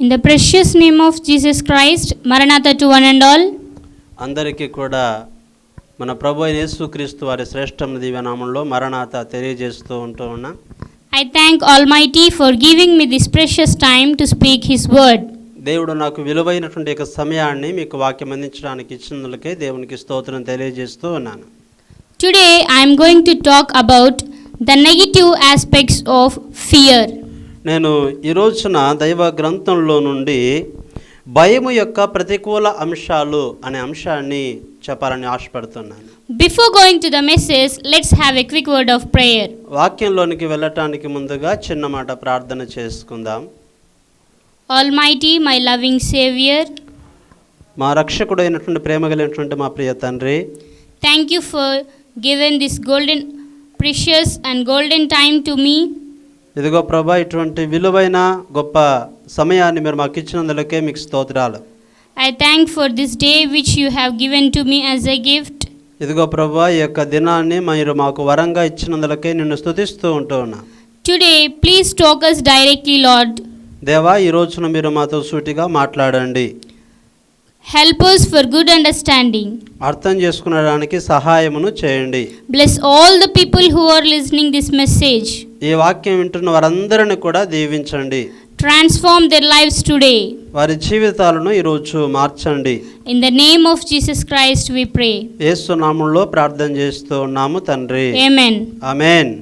In the precious name of Jesus Christ, Maranatha to one and all. అందరికీ కూడా మన ప్రభు అయిన యేసుక్రీస్తు వారి శ్రేష్టమైన దివ్యనామంలో మరణాత తెలియజేస్తూ ఉన్నాం. I thank Almighty for giving me this precious time to speak His word. దేవుడు నాకు విలువైనటువంటి ఒక సమయాన్ని మీకు వాక్యం అందించడానికి ఇచ్చినందుకే దేవునికి స్తోత్రం తెలియజేస్తూ ఉన్నాను. Today I am going to talk about the negative aspects of fear. నేను ఈ రోజున దైవ గ్రంథంలో నుండి భయము యొక్క ప్రతికూల అంశాలు అనే అంశాన్ని చెప్పాలని ఆశపడుతున్నాను. Before going to the message, let's have a quick word of prayer. వాక్యంలోనికి వెళ్ళటానికి ముందుగా చిన్న మాట ప్రార్థన చేసుకుందాం. Almighty, my loving Savior, మా రక్షకుడైనటువంటి ప్రేమ కలిగినటువంటి మా ప్రియ తండ్రి, thank you for giving this golden, precious and golden time to me. ఇదిగో ప్రభా, ఇటువంటి విలువైన గొప్ప సమయాన్ని మీరు మాకు ఇచ్చినందుకే మీకు స్తోత్రాలు. I thank for this day which you have given to me as a gift. ఇదిగో ప్రభా, ఈ యొక్క దినాన్ని మీరు మాకు వరంగా ఇచ్చినందుకే నిన్ను స్తుతిస్తూ ఉన్నా. Today, please talk us directly, Lord. దేవా, ఈ రోజున మీరు మాతో సూటిగా మాట్లాడండి. Help us for good understanding. అర్థం చేసుకునడానికి సహాయమును చేయండి. Bless all the people who are listening this message. ఈ వాక్యం వింటున్న వారందరిని కూడా దీవించండి. Transform their lives today. వారి జీవితాలను ఈ రోజు మార్చండి. In the name of Jesus Christ we pray. యేసు నామములో ప్రార్థన చేస్తూ ఉన్నాము తండ్రి. Amen. Amen.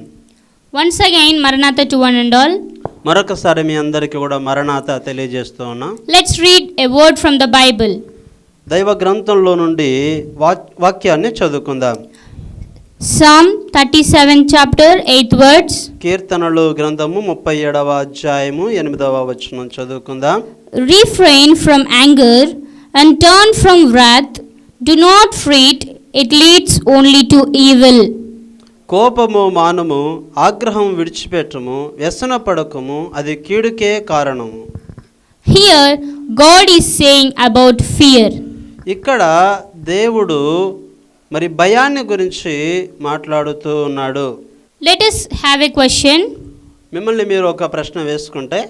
Once again, Maranatha to one and all. మరొకసారి మీ అందరికీ కూడా మరణాత తెలియజేస్తూ ఉన్నా. Let's read a word from the Bible. దైవ గ్రంథంలో నుండి వాక్యాన్ని చదువుకుందాం. Psalm 37 chapter 8 words. కీర్తనలు గ్రంథము 37వ అధ్యాయము 8వ వచనం చదువుకుందాం. Refrain from anger and turn from wrath. Do not fret, it leads only to evil. కోపము మానము, ఆగ్రహం విడిచిపెట్టుము, వ్యసన పడకము, అది కీడుకే కారణము. Here God is saying about fear. ఇక్కడ దేవుడు మరి భయాన్ని గురించి మాట్లాడుతూ ఉన్నాడు. Let us have a question. మిమ్మల్ని మీరు ఒక ప్రశ్న వేసుకుంటే,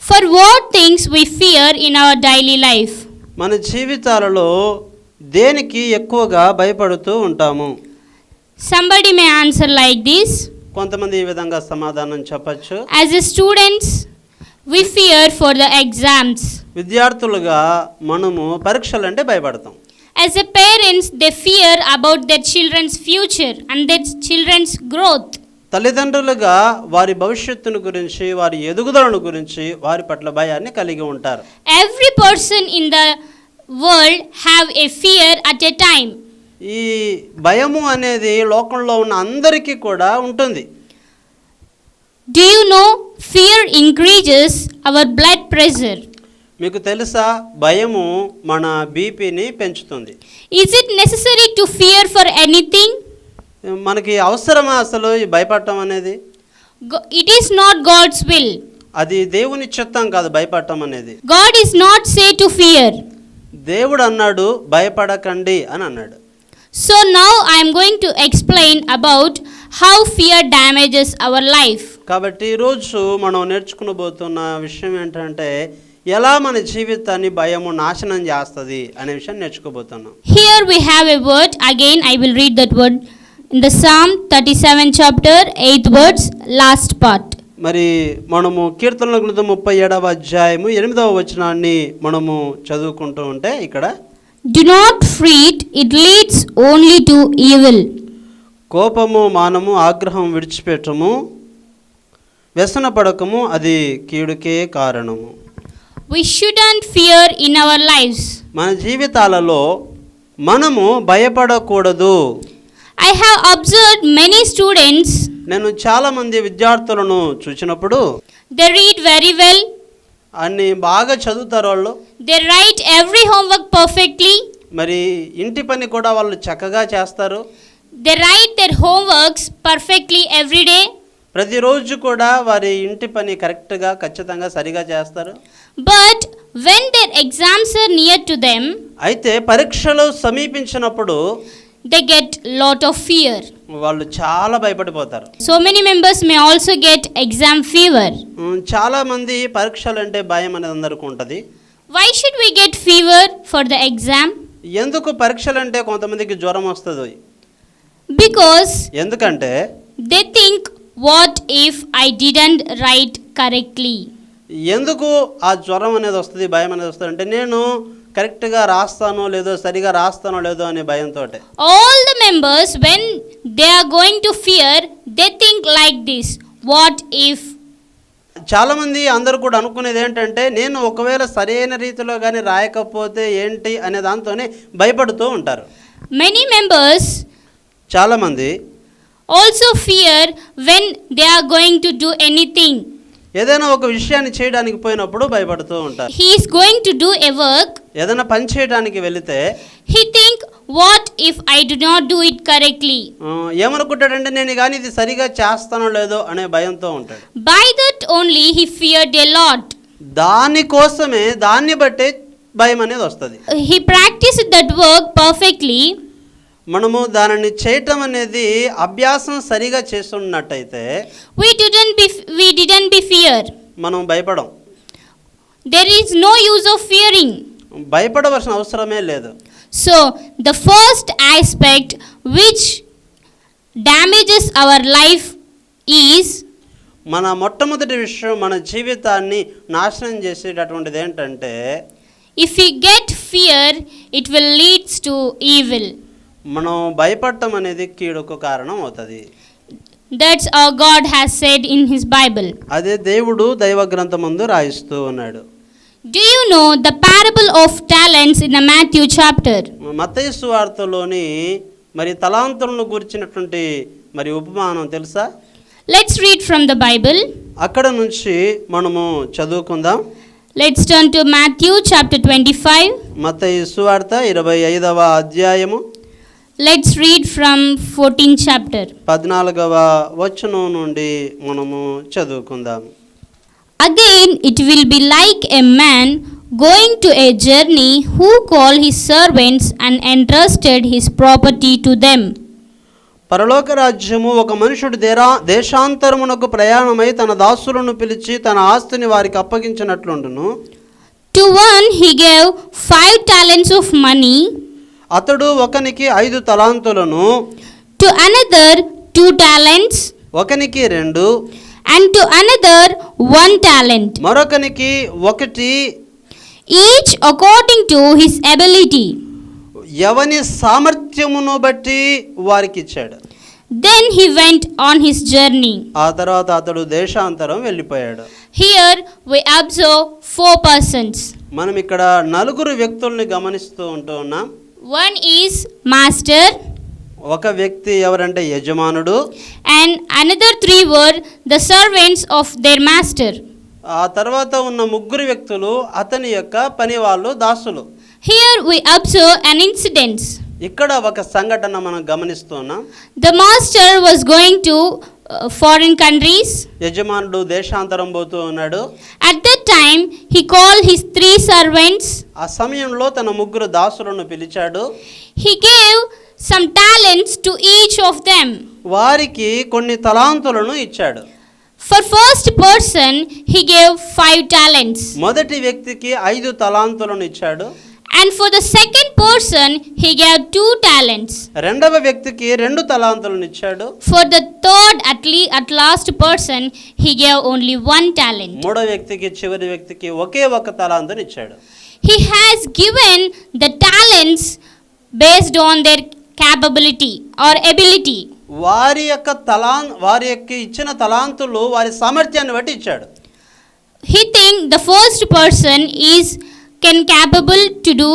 For what things we fear in our daily life? మన జీవితాలలో దేనికి ఎక్కువగా భయపడుతూ ఉంటాము? Somebody may answer like this. కొంతమంది ఈ విధంగా సమాధానం చెప్పచ్చు. As a students, we fear for the exams. విద్యార్థులుగా మనము పరీక్షలంటే భయపడతాం. As a parents, they fear about their children's future and their children's growth. తల్లిదండ్రులుగా వారి భవిష్యత్తును గురించి, వారి ఎదుగుదలను గురించి, వారి పట్ల భయాన్ని కలిగి ఉంటారు. Every person in the world have a fear at a time. ఈ భయము అనేది లోకంలో ఉన్న అందరికీ కూడా ఉంటుంది. Do you know fear increases our blood pressure? మీకు తెలుసా, భయము మన బీపీని పెంచుతుంది. Is it necessary to fear for anything? మనకి అవసరమా అసలు ఈ భయపడటం అనేది? It is not God's will. అది దేవుని చిత్తం కాదు భయపడటం అనేది. God is not say to fear. దేవుడు అన్నాడు భయపడకండి అని అన్నాడు. So now I am going to explain about how fear damages our life. కాబట్టి ఈరోజు మనం నేర్చుకునబోతున్న విషయం ఏంటంటే, ఎలా మన జీవితాన్ని భయము నాశనం చేస్తుంది అనే విషయం నేర్చుకోబోతున్నాం. Here we have a word. Again I will read that word in the Psalm 37 chapter 8 words, last part. మరి మనము కీర్తనల గ్రంథం 37వ అధ్యాయము 8వ వచనాన్ని మనము చదువుకుంటూ ఉంటే, ఇక్కడ Do not fret, it leads only to evil. కోపము మానము, ఆగ్రహం విడిచిపెట్టము, వ్యసన పడకము, అది కీడుకే కారణము. We shouldn't fear in our lives. మన జీవితాలలో మనము భయపడకూడదు. I have observed many students. నేను చాలా మంది విద్యార్థులను చూసినప్పుడు, They read very well. అన్ని బాగా చదువుతారు వాళ్ళు. They write every homework perfectly. మరి ఇంటి పని కూడా వాళ్ళు చక్కగా చేస్తారు. They write their homeworks perfectly every day. ప్రతిరోజు కూడా వారి ఇంటి పని కరెక్ట్గా, ఖచ్చితంగా, సరిగా చేస్తారు. But when their exams are near to them, అయితే పరీక్షలు సమీపించినప్పుడు they get lot of fear. వాళ్ళు చాలా భయపడిపోతారు. So many members may also get exam fever. చాలా మంది పరీక్షలంటే భయం అనేది అందరికీ ఉంటుంది. Why should we get fever for the exam? ఎందుకు పరీక్షలంటే కొంతమందికి జ్వరం వస్తుంది? Because ఎందుకంటే they think, what if I didn't write correctly? ఎందుకు ఆ జ్వరం అనేది వస్తుంది, భయం అనేది వస్తుంది అంటే నేను కరెక్ట్గా రాస్తానో లేదో, సరిగా రాస్తానో లేదో అనే భయంతో. All the members, when they are going to fear, they think like this, what if? చాలామంది అందరూ కూడా అనుకునేది ఏంటంటే నేను ఒకవేళ సరైన రీతిలో కానీ రాయకపోతే ఏంటి అనే దాంతోనే భయపడుతూ ఉంటారు. Many members చాలామంది also fear when they are going to do anything. ఏదైనా ఒక విషయాన్ని చేయడానికి పోయినప్పుడు భయపడుతూ ఉంటారు. He is going to do a work. ఏదైనా పని చేయడానికి వెళితే He think, what if I do not do it correctly? ఏమనుకుంటాడంటే నేను కానీ ఇది సరిగా చేస్తానో లేదో అనే భయంతో ఉంటాడు. By that only he feared a lot. దానికోసమే, దాన్ని బట్టే భయం అనేది వస్తుంది. He practiced that work perfectly. మనము దానిని చేయటం అనేది అభ్యాసం సరిగా చేస్తున్నట్టయితే We didn't be fear. మనం భయపడం. There is no use of fearing. భయపడవలసిన అవసరమే లేదు. So the first aspect which damages our life is, మన మొట్టమొదటి విషయం మన జీవితాన్ని నాశనం చేసేటటువంటిది ఏంటంటే, if we get fear, it will lead to evil. మనం భయపడటం అనేది కీడుకు కారణం అవుతుంది. That's how God has said in his Bible. అదే దేవుడు దైవ గ్రంథమందు రాయిస్తూ ఉన్నాడు. Do you know the parable of talents in the Matthew chapter? మత్తయి సువార్తలోని మరి తలాంతులను గురించినటువంటి మరి ఉపమానం తెలుసా? Let's read from the Bible. అక్కడ నుంచి మనము చదువుకుందాం. Let's turn to Matthew chapter 25. మత్తయి సువార్త 25వ అధ్యాయము. Let's read from 14th chapter. 14వ వచనం నుండి మనము చదువుకుందాం. Again, it will be like a man going to a journey who called his servants and entrusted his property to them. పరలోక రాజ్యము ఒక మనుషుడు దేశాంతరమునకు ప్రయాణమై తన దాసులను పిలిచి తన ఆస్తిని వారికి అప్పగించినట్లుండును. To one he gave 5 talents of money. అతడు ఒకనికి 5 తలాంతులను, To another 2 talents. ఒకనికి 2, And to another 1 talent. మరొకనికి 1, Each according to his ability. ఎవని సామర్థ్యమును బట్టి వారికి ఇచ్చాడు. Then he went on his journey. ఆ తర్వాత అతడు దేశాంతరం వెళ్ళిపోయాడు. Here we observe 4 persons. మనం ఇక్కడ 4 వ్యక్తుల్ని గమనిస్తూ ఉన్నాం. One is master. ఒక వ్యక్తి ఎవరంటే యజమానుడు. And another 3 were the servants of their master. ఆ తర్వాత ఉన్న 3 వ్యక్తులు అతని యొక్క పనివాళ్ళు, దాసులు. Here we observe an incident. ఇక్కడ ఒక సంఘటన మనం గమనిస్తున్నాం. The master was going to foreign countries. యజమానుడు దేశాంతరం పోతూ ఉన్నాడు. At that time he called his 3 servants. ఆ సమయంలో తన 3 దాసులను పిలిచాడు. He gave some talents to each of them. వారికి కొన్ని తలాంతులను ఇచ్చాడు. For first person he gave 5 talents. మొదటి వ్యక్తికి 5 తలాంతులను ఇచ్చాడు. And for the second person he gave 2 talents. రెండవ వ్యక్తికి 2 తలాంతులను ఇచ్చాడు. For the third at last person he gave only 1 talent. మూడో వ్యక్తికి, చివరి వ్యక్తికి ఒకే ఒక తలాంతును ఇచ్చాడు. He has given the talents based on their capability or ability. వారి యొక్క ఇచ్చిన తలాంతులు వారి సామర్థ్యాన్ని బట్టి ఇచ్చాడు. He think the first person is capable to do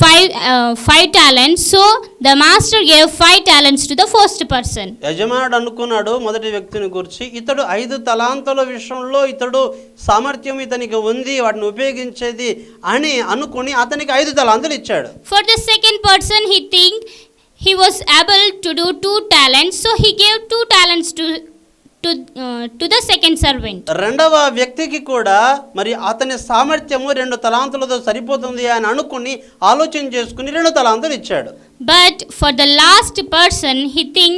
5 talents, so the master gave 5 talents to the first person. యజమానుడు అనుకున్నాడు మొదటి వ్యక్తిని గురించి, ఇతడు 5 తలాంతుల విషయంలో ఇతడు సామర్థ్యం ఇతనికి ఉంది, వాటిని ఉపయోగించేది అని అనుకుని అతనికి 5 తలాంతులు ఇచ్చాడు. For the second person he think he was able to do 2 talents, so he gave 2 talents to the second servant. రెండవ వ్యక్తికి కూడా మరి అతని సామర్థ్యము 2 తలాంతులతో సరిపోతుంది అని అనుకుని ఆలోచన చేసుకుని 2 తలాంతులు ఇచ్చాడు. But for the last person, he think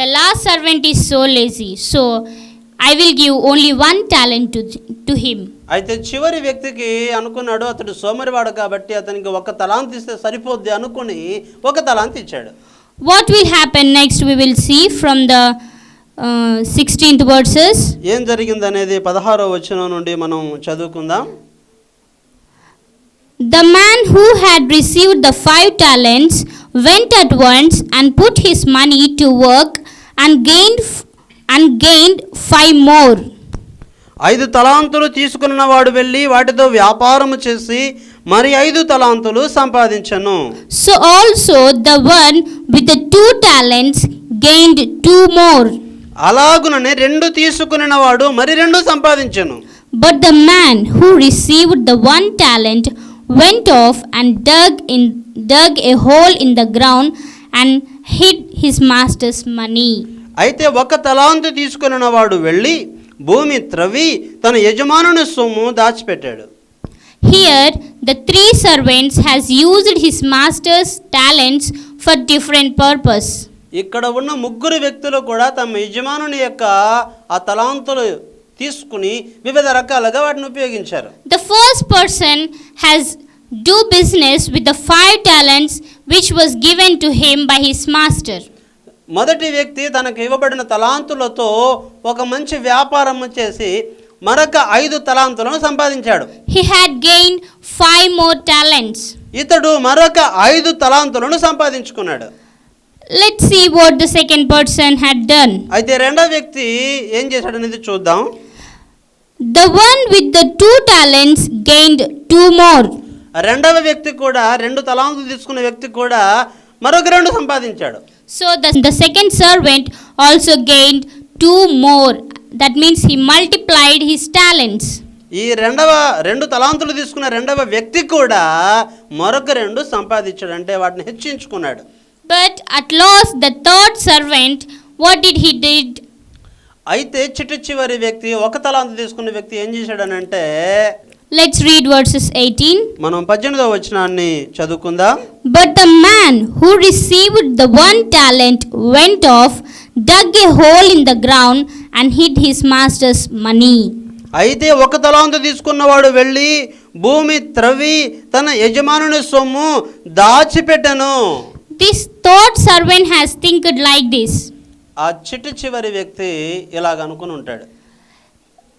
the last servant is so lazy, so I will give only one talent to him. అయితే చివరి వ్యక్తికి అనుకున్నాడు, అతడు సోమరివాడు కాబట్టి అతనికి ఒక తలాంతు ఇస్తే సరిపోద్ది అనుకుని ఒక తలాంతు ఇచ్చాడు. What will happen next we will see from the 16th verses. ఏం జరిగిందనేది 16వ వచనం నుండి మనం చదువుకుందాం. The man who had received the 5 talents went at once and put his money to work and gained 5 more. 5 తలాంతులు తీసుకున్న వాడు వెళ్ళి వాటితో వ్యాపారము చేసి మరి 5 తలాంతులు సంపాదించెను. So also the one with the 2 talents gained 2 more. అలాగుననే 2 తీసుకున్న వాడు మరి 2 సంపాదించెను. But the man who received the 1 talent went off and dug a hole in the ground and hid his master's money. అయితే 1 తలాంతు తీసుకున్న వాడు వెళ్ళి భూమి త్రవ్వి తన యజమానుని సొమ్ము దాచిపెట్టాడు. Here the 3 servants has used his master's talents for different purpose. ఇక్కడ ఉన్న 3 వ్యక్తులు కూడా తమ యజమానుని యొక్క ఆ తలాంతులు తీసుకుని వివిధ రకాలుగా వాటిని ఉపయోగించారు. The first person has do business with the 5 talents which was given to him by his master. మొదటి వ్యక్తి తనకు ఇవ్వబడిన తలాంతులతో ఒక మంచి వ్యాపారం చేసి మరొక 5 తలాంతులను సంపాదించాడు. He had gained 5 more talents. ఇతడు మరొక 5 తలాంతులను సంపాదించుకున్నాడు. Let's see what the second person had done. అయితే రెండో వ్యక్తి ఏం చేశాడనేది చూద్దాం. The one with the 2 talents gained 2 more. రెండవ వ్యక్తి కూడా 2 తలాంతులు తీసుకున్న వ్యక్తి కూడా మరొక 2 సంపాదించాడు. So the second servant also gained 2 more. That means he multiplied his talents. ఈ 2 తలాంతులు తీసుకున్న రెండవ వ్యక్తి కూడా మరొక 2 సంపాదించాడు, అంటే వాటిని హెచ్చించుకున్నాడు. But at last the third servant, what did he did? అయితే చివరి వ్యక్తి 1 తలాంతు తీసుకున్న వ్యక్తి ఏం చేశాడనంటే, let's read verses 18. మనం 18వ వచనాన్ని చదువుకుందాం. But the man who received the 1 talent went off, dug a hole in the ground and hid his master's money. అయితే 1 తలాంతు తీసుకున్నవాడు వెళ్ళి భూమి త్రవ్వి తన యజమానుని సొమ్ము దాచిపెట్టెను. This third servant has thinked like this. ఆ చివరి వ్యక్తి ఇలాగ అనుకుని ఉంటాడు,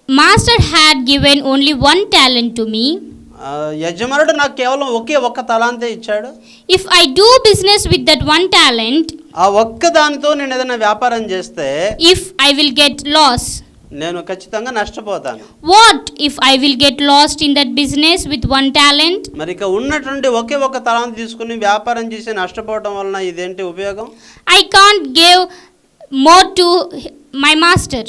Master had given only 1 talent to me. యజమానుడు నాకు కేవలం ఒకే 1 తలాంతే ఇచ్చాడు. If I do business with that 1 talent, ఆ ఒక్క దానితో నేను ఏదైనా వ్యాపారం చేస్తే if I will get loss, నేను ఖచ్చితంగా నష్టపోతాను. what if I will get lost in that business with 1 talent? మరి ఇక ఉన్నటువంటి ఒకే 1 తలాంతు తీసుకుని వ్యాపారం చేసి నష్టపోవడం వలన ఇదేంటి ఉపయోగం? I can't give more to my master.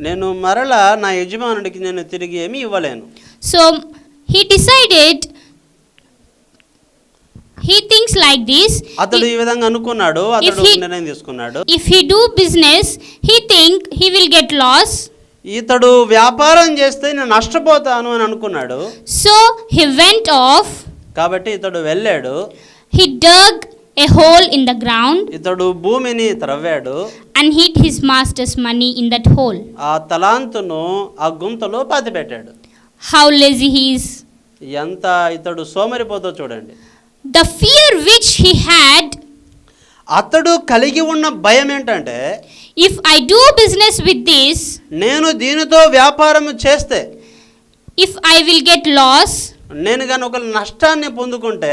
నేను మరలా నా యజమానుడికి నేను తిరిగి ఏమీ ఇవ్వలేను. So he decided, he thinks like this. అతడు ఈ విధంగా అనుకున్నాడు, అతడు నిర్ణయం తీసుకున్నాడు. If he do business, he think he will get loss. ఇతడు వ్యాపారం చేస్తే నేను నష్టపోతాను అని అనుకున్నాడు. So he went off. కాబట్టి ఇతడు వెళ్ళాడు. He dug a hole in the ground. ఇతడు భూమిని త్రవ్వాడు. And hid his master's money in that hole. ఆ తలాంతును ఆ గుంతలో పాతిపెట్టాడు. How lazy he is. ఎంత ఇతడు సోమరిపోతో చూడండి. The fear which he had, అతడు కలిగి ఉన్న భయం ఏంటంటే, if I do business with this, నేను దీనితో వ్యాపారం చేస్తే, if I will get loss, నేను గాని ఒక నష్టాన్ని పొందుకుంటే,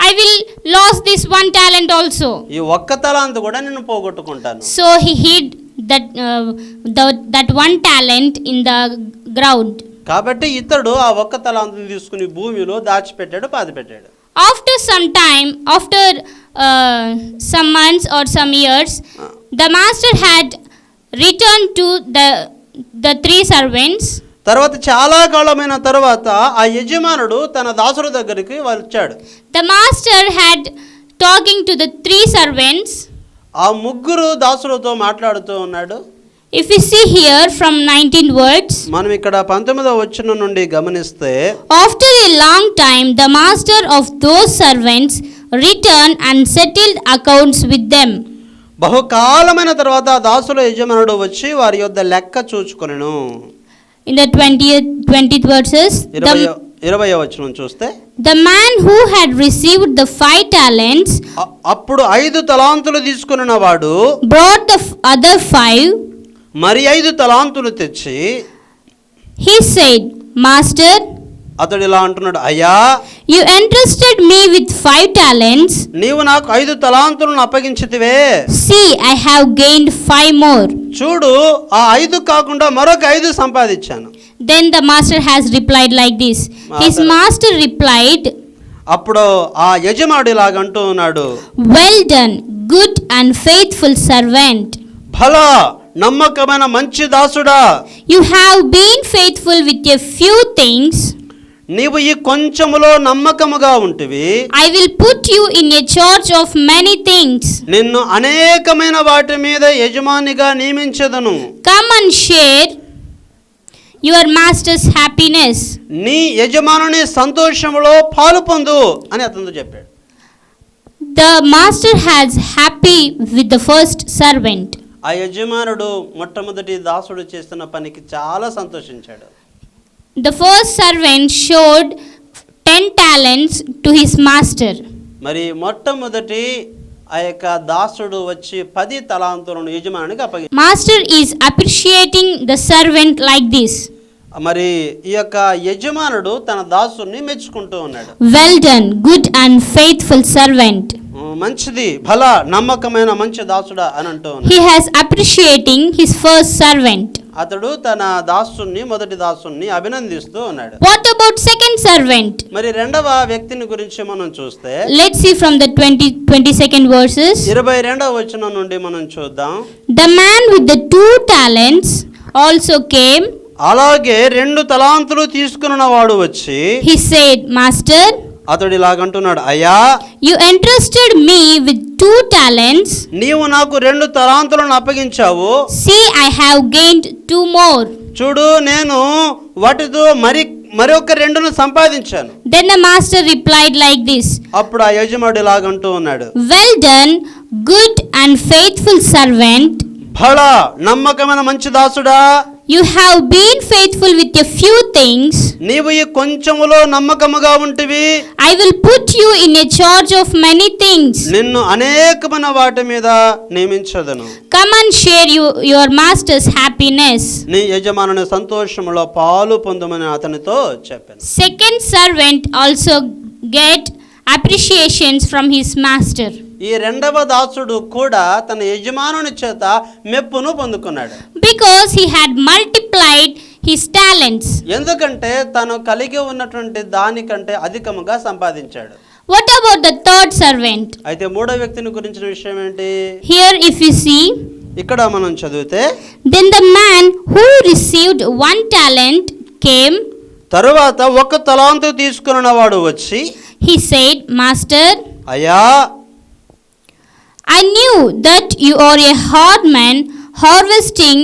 I will lose this 1 talent also. ఈ 1 తలాంతు కూడా నేను పోగొట్టుకుంటాను. So he hid that 1 talent in the ground. కాబట్టి ఇతడు ఆ 1 తలాంతుని తీసుకుని భూమిలో దాచిపెట్టాడు, పాతిపెట్టాడు. After some time, after some months or some years, the master had returned to the 3 servants. తర్వాత చాలా కాలమైన తర్వాత ఆ యజమానుడు తన దాసుల దగ్గరికి వచ్చాడు. The master had talking to the 3 servants. ఆ 3 దాసులతో మాట్లాడుతూ ఉన్నాడు. If we see here from 19 words, మనం ఇక్కడ 19వ వచనం నుండి గమనిస్తే, after a long time the master of those servants returned and settled accounts with them. బహుకాలమైన తర్వాత ఆ దాసుల యజమానుడు వచ్చి వారి యొద్ద లెక్క చూచుకొనెను. In the 20th verses, 20వ వచనం చూస్తే, the man who had received the 5 talents అప్పుడు 5 తలాంతులు తీసుకొనిన వాడు brought the other 5. మరి 5 తలాంతులు తెచ్చి, he said, Master, అతడు ఇలా అంటున్నాడు, అయ్యా, you entrusted me with 5 talents. నీవు నాకు 5 తలాంతులను అప్పగించితివే. See, I have gained 5 more. చూడు, ఆ 5 కాకుండా మరొక 5 సంపాదించాను. Then the master has replied like this. His master replied, అప్పుడు ఆ యజమానుడు ఇలాగంటూ ఉన్నాడు, well done, good and faithful servant. భలా నమ్మకమైన మంచి దాసుడా, You have been faithful with a few things. నీవు ఈ కొంచెములో నమ్మకముగా ఉంటివి. I will put you in a charge of many things. నిన్ను అనేకమైన వాటి మీద యజమానిగా నియమించెదను. Come and share your master's happiness. నీ యజమానుని సంతోషములో పాలు పొందు అని అతనితో చెప్పాడు. The master has happy with the first servant. ఆ యజమానుడు మొట్టమొదటి దాసుడు చేస్తున్న పనికి చాలా సంతోషించాడు. The first servant showed 10 talents to his master. మరి మొట్టమొదటి ఆ యొక్క దాసుడు వచ్చి 10 తలాంతులను యజమానునికి అప్పగించాడు. Master is appreciating the servant like this. మరి ఈ యొక్క యజమానుడు తన దాసుని మెచ్చుకుంటూ ఉన్నాడు. Well done, good and faithful servant. మంచిది, భలా నమ్మకమైన మంచి దాసుడా అని అంటూ ఉన్నాడు. He has appreciating his first servant. అతడు తన దాసుని మొదటి దాసుని అభినందిస్తూ ఉన్నాడు. What about second servant? మరి రెండవ వ్యక్తిని గురించి మనం చూస్తే, Let's see from the 22nd verses. 22వ వచనం నుండి మనం చూద్దాం. The man with the 2 talents also came. అలాగే 2 తలాంతులు తీసుకున్న వాడు వచ్చి, He said, Master, అతడు ఇలాగంటున్నాడు, అయ్యా, you entrusted me with 2 talents. నీవు నాకు 2 తలాంతులను అప్పగించావు. See, I have gained 2 more. చూడు, నేను వాటితో మరొక 2ను సంపాదించాను. Then the master replied like this. అప్పుడు ఆ యజమానుడు ఇలాగంటూ ఉన్నాడు, Well done, good and faithful servant. భళా నమ్మకమైన మంచి దాసుడా, You have been faithful with a few things. నీవు ఈ కొంచెములో నమ్మకముగా ఉంటివి. I will put you in a charge of many things. నిన్ను అనేకమైన వాటి మీద నియమించదను. Come and share your master's happiness. నీ యజమానుని సంతోషములో పాలు పొందమని అతనితో చెప్పాను. Second servant also get appreciations from his master. ఈ రెండవ దాసుడు కూడా తన యజమానుని చేత మెప్పును పొందుకున్నాడు. Because he had multiplied his talents. ఎందుకంటే తను కలిగి ఉన్నటువంటి దానికంటే అధికముగా సంపాదించాడు. What about the third servant? అయితే మూడో వ్యక్తిని గురించిన విషయం ఏంటి? Here if you see, ఇక్కడ మనం చదివితే, then the man who received 1 talent came. తరువాత 1 తలాంతు తీసుకున్న వాడు వచ్చి, He said, Master, అయ్యా, I knew that you are a hard man, harvesting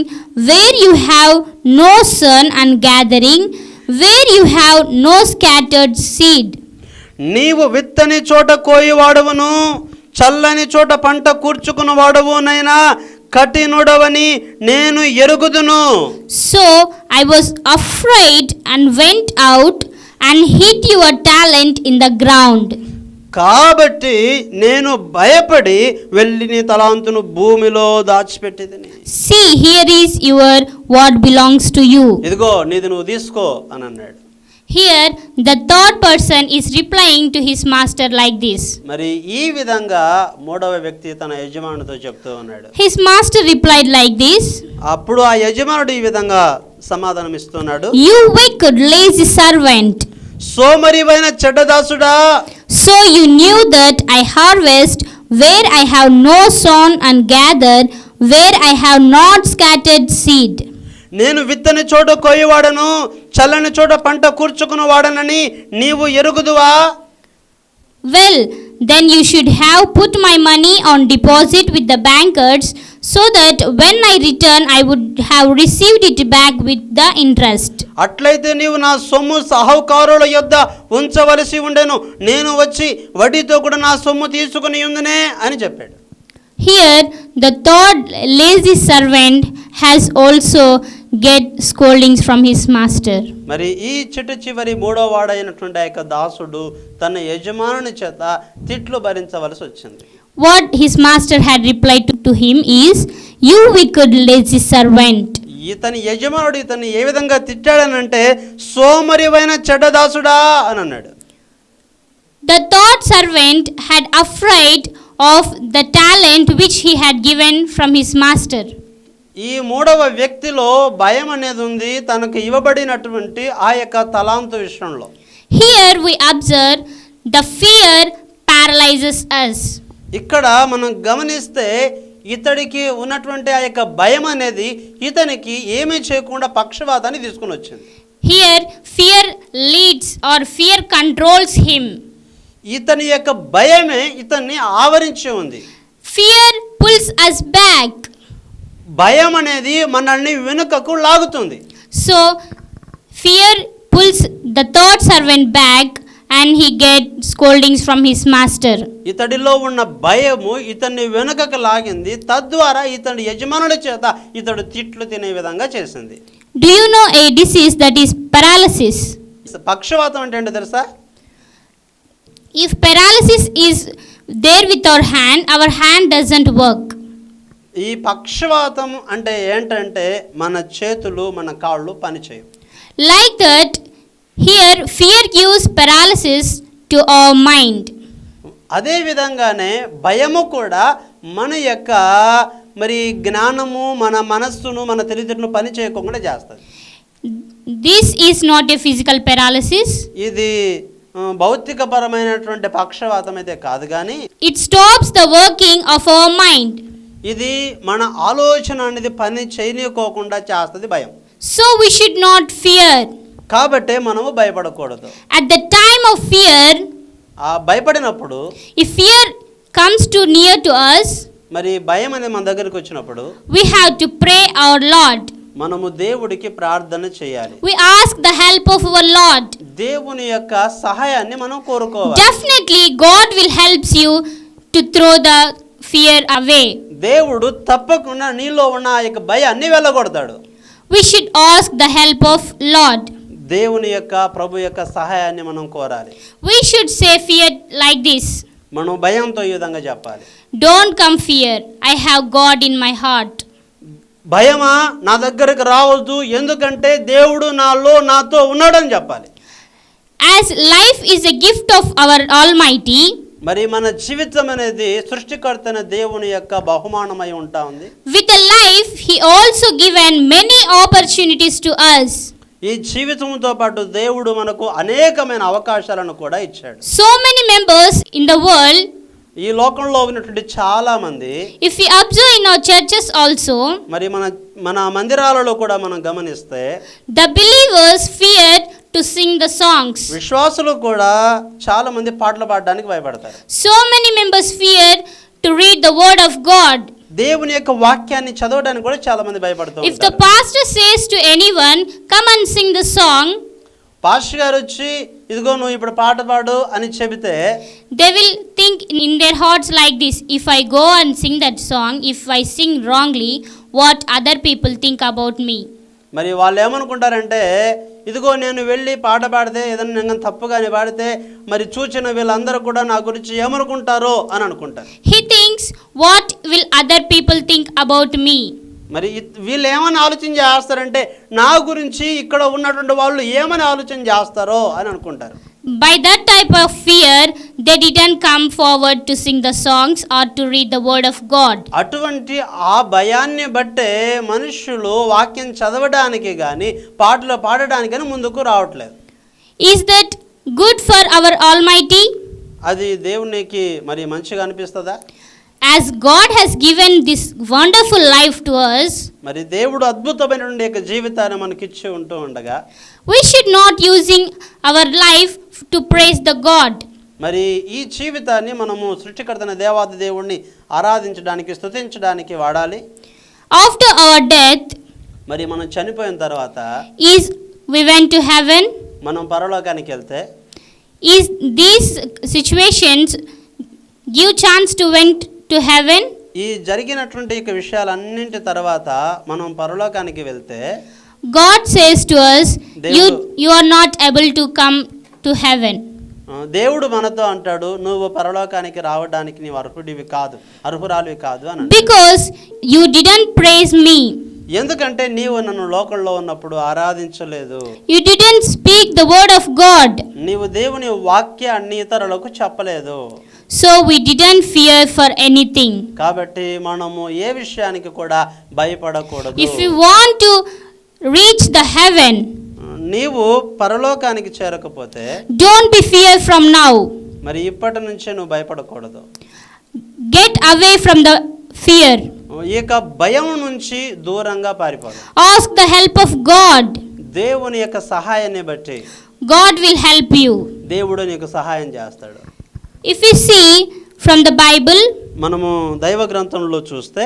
where you have no sun and gathering where you have no scattered seed. నీవు విత్తని చోట కోయివాడవును, చల్లని చోట పంట కూర్చుకున్న వాడవునైనా కఠినుడవని నేను ఎరుగుదును. So I was afraid and went out and hid your talent in the ground. కాబట్టి నేను భయపడి వెళ్ళి నీ తలాంతును భూమిలో దాచిపెట్టేదని. See, here is your what belongs to you. ఇదిగో నీది నువ్వు తీసుకో అని అన్నాడు. Here the third person is replying to his master like this. మరి ఈ విధంగా మూడవ వ్యక్తి తన యజమానుడితో చెప్తూ ఉన్నాడు. His master replied like this. అప్పుడు ఆ యజమానుడు ఈ విధంగా సమాధానం ఇస్తున్నాడు, You wicked, lazy servant. సోమరివైన చెడ్డదాసుడా, So you knew that I harvest where I have no sown and gather where I have not scattered seed. నేను విత్తని చోట కోయివాడను, చల్లని చోట పంట కూర్చుకున్న వాడనని నీవు ఎరుగుదువా? Well, then you should have put my money on deposit with the bankers, so that when I return I would have received it back with the interest. అట్లయితే నీవు నా సొమ్ము సాహుకారుల యొద్ద ఉంచవలసి ఉండెను, నేను వచ్చి వడ్డీతో కూడా నా సొమ్ము తీసుకుని ఉందనే అని చెప్పాడు. Here the third lazy servant has also get scoldings from his master. మరి ఈ చివరి మూడో వాడైనటువంటి ఆ యొక్క దాసుడు తన యజమానుని చేత తిట్లు భరించవలసి వచ్చింది. What his master had replied to him is, "You wicked lazy servant." ఇతని యజమానుడు ఇతన్ని ఏ విధంగా తిట్టాడనంటే, సోమరివైన చెడ్డదాసుడా అని అన్నాడు. The third servant had afraid of the talent which he had given from his master. ఈ మూడవ వ్యక్తిలో భయం అనేది ఉంది, తనకు ఇవ్వబడినటువంటి ఆ యొక్క తలాంతు విషయంలో. Here we observe the fear paralyzes us. ఇక్కడ మనం గమనిస్తే ఇతడికి ఉన్నటువంటి ఆ యొక్క భయం అనేది ఇతనికి ఏమీ చేయకుండా పక్షవాతాన్ని తీసుకుని వచ్చింది. Here fear leads or fear controls him. ఇతని యొక్క భయమే ఇతన్ని ఆవరించి ఉంది. Fear pulls us back. భయం అనేది మనల్ని వెనుకకు లాగుతుంది. So fear pulls the third servant back and he gets scoldings from his master. ఇతడిలో ఉన్న భయము ఇతన్ని వెనుకకు లాగింది, తద్వారా ఇతడి యజమానుల చేత ఇతడు తిట్లు తినే విధంగా చేసింది. Do you know a disease that is paralysis? పక్షవాతం అంటే ఏంటో తెలుసా? If paralysis is there with our hand doesn't work. ఈ పక్షవాతం అంటే ఏంటంటే మన చేతులు మన కాళ్ళు పనిచేయవు. Like that, here fear gives paralysis to our mind. అదే విధంగానే భయము కూడా మన యొక్క మరి జ్ఞానము, మన మనస్సును, మన తెలివితేటలను పని చేయకుండా చేస్తుంది. This is not a physical paralysis. ఇది భౌతికపరమైనటువంటి పక్షవాతం అయితే కాదు, కానీ It stops the working of our mind. ఇది మన ఆలోచన అనేది పని చేయనీయకోకుండా చేస్తుంది భయం. So we should not fear. కాబట్టి మనము భయపడకూడదు. At the time of fear, ఆ భయపడినప్పుడు, if fear comes too near to us, మరి భయం అనేది మన దగ్గరికి వచ్చినప్పుడు we have to pray our Lord. మనము దేవుడికి ప్రార్థన చేయాలి. We ask the help of our Lord. దేవుని యొక్క సహాయాన్ని మనం కోరుకోవాలి. Definitely God will help you to throw the fear away. దేవుడు తప్పకుండా నీలో ఉన్న ఆ యొక్క భయాన్ని వెళ్ళగొడతాడు. We should ask the help of Lord. దేవుని యొక్క ప్రభు యొక్క సహాయాన్ని మనం కోరాలి. We should say fear like this. మనం భయంతో ఈ విధంగా చెప్పాలి. Don't come fear. I have God in my heart. భయమా నా దగ్గరకు రావద్దు, ఎందుకంటే దేవుడు నాతో ఉన్నాడని చెప్పాలి. As life is a gift of our Almighty, మరి మన జీవితం అనేది సృష్టికర్తైన దేవుని యొక్క బహుమానమై ఉంటా ఉంది. with a life he also given many opportunities to us. ఈ జీవితంతో పాటు దేవుడు మనకు అనేకమైన అవకాశాలను కూడా ఇచ్చాడు. So many members in the world, ఈ లోకంలో ఉన్నటువంటి చాలా మంది, if we observe in our churches also, మరి మన మందిరాలలో కూడా మనం గమనిస్తే the believers fear to sing the songs. విశ్వాసులు కూడా చాలా మంది పాటలు పాడడానికి భయపడతారు. So many members fear to read the word of God. దేవుని యొక్క వాక్యాన్ని చదవడానికి కూడా చాలా మంది భయపడుతూ If the ఉంటారు. pastor says to anyone, come and sing the song, pastor గారు వచ్చి ఇదిగో నువ్వు ఇప్పుడు పాట పాడు అని చెబితే they will think in their hearts like this: if I go and sing that song, if I sing wrongly, what other people think about me? మరి వాళ్ళు ఏమనుకుంటారంటే, ఇదిగో నేను వెళ్ళి పాట పాడితే ఏదైనా నేను తప్పుగానే పాడితే మరి చూచిన వీళ్ళందరూ కూడా నా గురించి ఏమనుకుంటారో అని అనుకుంటారు. He thinks, what will other people think about me? మరి వీళ్ళు ఏమని ఆలోచన చేస్తారంటే, నా గురించి ఇక్కడ ఉన్నటువంటి వాళ్ళు ఏమని ఆలోచన చేస్తారో అని అనుకుంటారు. By that type of fear, they didn't come forward to sing the songs or to read the word of God. అటువంటి ఆ భయాన్ని బట్టే మనుషులు వాక్యం చదవడానికి కానీ పాటలు పాడడానికి కానీ ముందుకు రావట్లేదు. Is that good for our Almighty? అది దేవునికి మరి మంచిగా అనిపిస్తుందా? As God has given this wonderful life to us, మరి దేవుడు అద్భుతమైనటువంటి యొక్క జీవితాన్ని మనకి ఇచ్చి ఉంటూ ఉండగా we should not using our life to praise the God. మరి ఈ జీవితాన్ని మనము సృష్టికర్తైన దేవాది దేవుణ్ణి ఆరాధించడానికి, స్తుతించడానికి వాడాలి. After our death, మరి మనం చనిపోయిన తర్వాత is we went to heaven. మనం పరలోకానికి వెళ్తే Is these situations give chance to went to heaven? ఈ జరిగినటువంటి ఈ విషయాలన్నింటి తర్వాత మనం పరలోకానికి వెళ్తే God says to us, దేవుడు- you are not able to come to heaven. దేవుడు మనతో అంటాడు, నువ్వు పరలోకానికి రావడానికి నీవు అర్హురాలివి కాదు అని అంటాడు. Because you didn't praise me. ఎందుకంటే నీవు నన్ను లోకంలో ఉన్నప్పుడు ఆరాధించలేదు, You didn't speak the word of God. నీవు దేవుని వాక్యాన్ని ఇతరులకు చెప్పలేదు. So we didn't fear for anything. కాబట్టి మనము ఏ విషయానికి కూడా భయపడకూడదు. If you want to reach the heaven, నీవు పరలోకానికి చేరకపోతే don't be fear from now. మరి ఇప్పటి నుంచే నువ్వు భయపడకూడదు. Get away from the fear. ఇక భయం నుంచి దూరంగా పారిపోదు. Ask the help of God. దేవుని యొక్క సహాయాన్ని బట్టి God will help you. దేవుడు నీకు సహాయం చేస్తాడు. If we see from the Bible, మనము దైవ గ్రంథంలో చూస్తే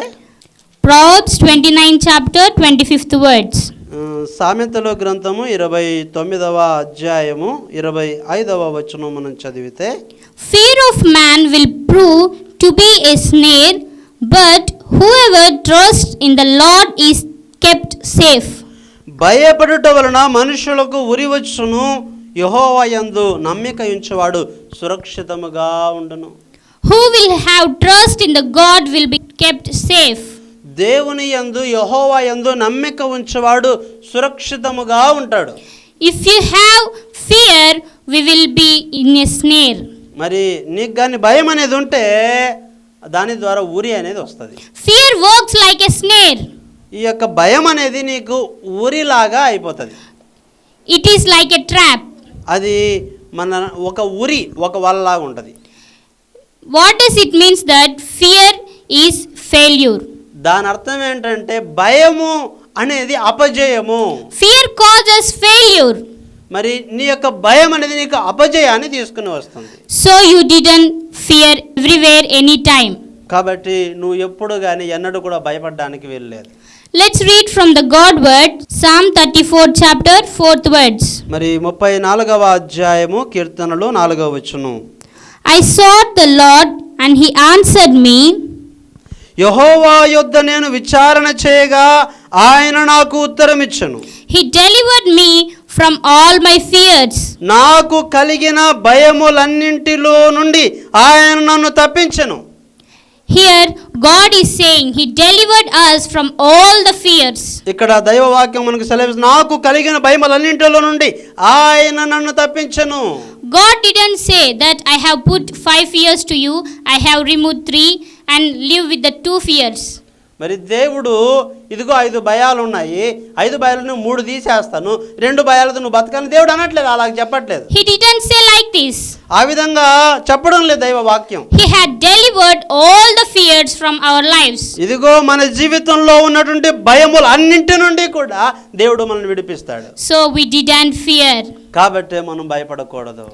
Proverbs 29 chapter 25th words. సామెతల గ్రంథము 29వ అధ్యాయము 25వ వచనం మనం చదివితే, Fear of man will prove to be a snare, but whoever trusts in the Lord is kept safe. భయపడుట వలన మనుషులకు ఉరి వచ్చును, యెహోవా యందు నమ్మిక ఉంచువాడు సురక్షితముగా ఉండును. Who will have trust in the God will be kept safe. దేవుని యందు యెహోవా యందు నమ్మిక ఉంచువాడు సురక్షితముగా ఉంటాడు. If you have fear, we will be in a snare. మరి నీకు కానీ భయం అనేది ఉంటే దాని ద్వారా ఉరి అనేది వస్తుంది. Fear works like a snare. ఈ యొక్క భయం అనేది నీకు ఉరిలాగా అయిపోతుంది. It is like a trap. అది మన ఒక ఉరి, ఒక వలలాగా ఉంటుంది. What does it means that fear is failure? దాని అర్థం ఏంటంటే భయము అనేది అపజయము. Fear causes failure. మరి నీ యొక్క భయం అనేది నీకు అపజయాన్ని తీసుకుని వస్తుంది. So you didn't fear everywhere anytime. కాబట్టి నువ్వు ఎప్పుడు కానీ ఎన్నడూ కూడా భయపడడానికి వెళ్ళలేదు. Let's read from the God word, Psalm 34 chapter 4th words. మరి 34వ అధ్యాయము కీర్తనలు 4వ వచనం. I sought the Lord and he answered me. యెహోవా యొద్ద నేను విచారణ చేయగా ఆయన నాకు ఉత్తరం ఇచ్చెను. He delivered me from all my fears. నాకు కలిగిన భయములన్నింటిలో నుండి ఆయన నన్ను తప్పించెను. Here God is saying he delivered us from all the fears. ఇక్కడ దైవ వాక్యం మనకు సెలవిస్తుంది, నాకు కలిగిన భయములన్నింటిలో నుండి ఆయన నన్ను తప్పించెను. God didn't say that I have put 5 fears to you, I have removed 3 and live with the 2 fears. మరి దేవుడు ఇదిగో 5 భయాలు ఉన్నాయి, 5 భయాలను 3 తీసేస్తాను, 2 భయాలతో నువ్వు బతకని దేవుడు అనట్లేదు, అలా చెప్పట్లేదు. He didn't say like this. ఆ విధంగా చెప్పడం లేదు దైవ వాక్యం. He had delivered all the fears from our lives. ఇదిగో మన జీవితంలో ఉన్నటువంటి భయములు అన్నింటి నుండి కూడా దేవుడు మనల్ని విడిపిస్తాడు. So we didn't fear. కాబట్టి మనం భయపడకూడదు.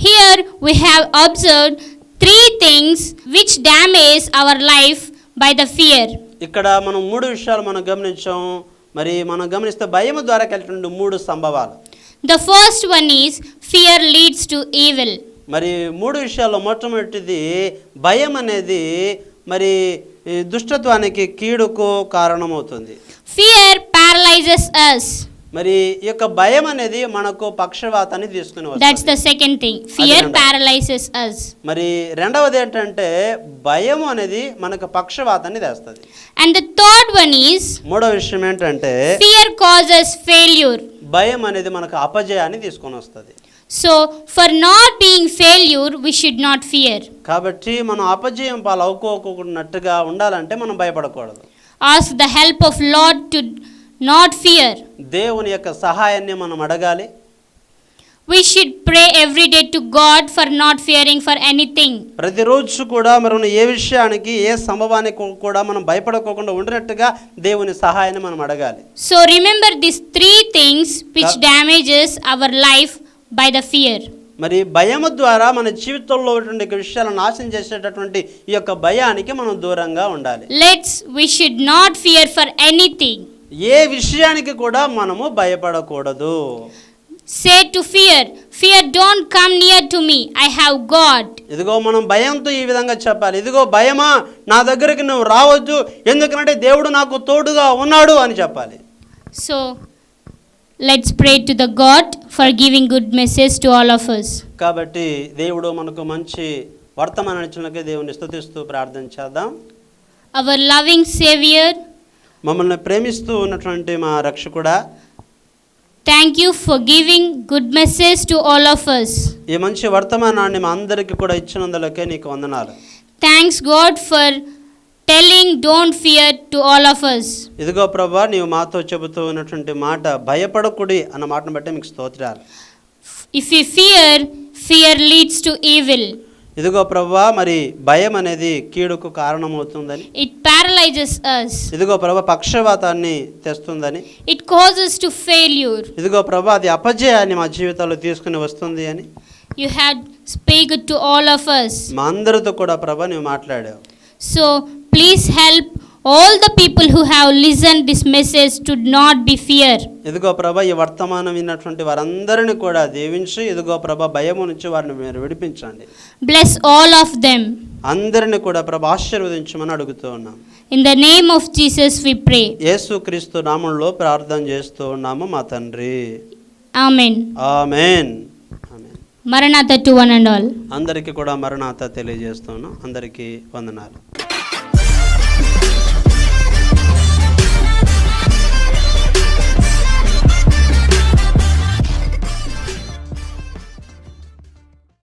Here we have observed 3 things which damage our life by the fear. ఇక్కడ మనం 3 విషయాలు మనం గమనించాం. మరి మనం గమనిస్తే భయం ద్వారా కలిగినటువంటి 3 సంభవాలు. The first one is fear leads to evil. మరి 3 విషయాల్లో మొట్టమొదటిది భయం అనేది మరి దుష్టత్వానికి కీడుకు కారణమవుతుంది. Fear paralyzes us. మరి ఈ యొక్క భయం అనేది మనకు పక్షవాతాన్ని తీసుకుని That's వస్తుంది. the second thing. Fear paralyzes us. మరి రెండవది ఏంటంటే భయం అనేది మనకు పక్షవాతాన్ని తెస్తుంది. And the third one is మూడవ విషయం ఏంటంటే fear causes failure. భయం అనేది మనకు అపజయాన్ని తీసుకొని వస్తుంది. So for not being failure, we should not fear. కాబట్టి మనం అపజయం పాలు అవుకోకున్నట్టుగా ఉండాలంటే మనం భయపడకూడదు. Ask the help of Lord to not fear. దేవుని యొక్క సహాయాన్ని మనం అడగాలి. We should pray every day to God for not fearing for anything. ప్రతిరోజు కూడా మనం ఏ విషయానికి ఏ సంభవానికి కూడా మనం భయపడకోకుండా ఉండినట్టుగా దేవుని సహాయాన్ని మనం అడగాలి. So remember these 3 things which damages our life by the fear. మరి భయము ద్వారా మన జీవితంలో ఉన్నటువంటి విషయాలను నాశనం చేసేటటువంటి ఈ యొక్క భయానికి మనం దూరంగా ఉండాలి. We should not fear for anything. ఏ విషయానికి కూడా మనము భయపడకూడదు. Say to fear, don't come near to me, I have God. ఇదిగో మనం భయంతో ఈ విధంగా చెప్పాలి, ఇదిగో భయమా నా దగ్గరికి నువ్వు రావద్దు, ఎందుకంటే దేవుడు నాకు తోడుగా ఉన్నాడు అని చెప్పాలి. So let's pray to the God for giving good message to all of us. కాబట్టి దేవుడు మనకు మంచి వర్తమానాన్ని ఇచ్చినందుకు దేవుని స్తుతిస్తూ ప్రార్థన చేద్దాం. Our loving Savior, మమ్మల్ని ప్రేమిస్తూ ఉన్నటువంటి మా రక్షకుడా, thank you for giving good message to all of us. ఈ మంచి వర్తమానాన్ని మా అందరికీ కూడా ఇచ్చినందులకే నీకు వందనాలు. Thanks God for telling don't fear to all of us. ఇదిగో ప్రభువా, నీవు మాతో చెబుతూ ఉన్నటువంటి మాట భయపడకుడి అన్న మాటను బట్టి మీకు స్తోత్రాలు. If we fear leads to evil. ఇదిగో ప్రభువా, మరి భయం అనేది కీడుకు కారణమవుతుందని, It paralyzes us. ఇదిగో ప్రభువా పక్షవాతాన్ని తెస్తుందని, It causes to failure. ఇదిగో ప్రభువా అది అపజయాన్ని మా జీవితాల్లో తీసుకుని వస్తుంది అని You had spoken to all of us. మా అందరితో కూడా ప్రభువా నీవు మాట్లాడావు. So please help all the people who have listened this message to not be fear. ఇదిగో ప్రభా ఈ వర్తమానం విన్నటువంటి వారందరిని కూడా దీవించి, ఇదిగో ప్రభా భయము నుంచి వారిని మీరు విడిపించండి. Bless all of them. అందరిని కూడా ప్రభా ఆశీర్వదించమని అడుగుతూ ఉన్నాం. In the name of Jesus we pray. యేసుక్రీస్తు నామములో ప్రార్థన చేస్తూ ఉన్నాము మా తండ్రి. Amen. Amen. Amen. Maranatha to one and all. అందరికీ కూడా మరణాత తెలియజేస్తున్నాం. అందరికీ వందనాలు.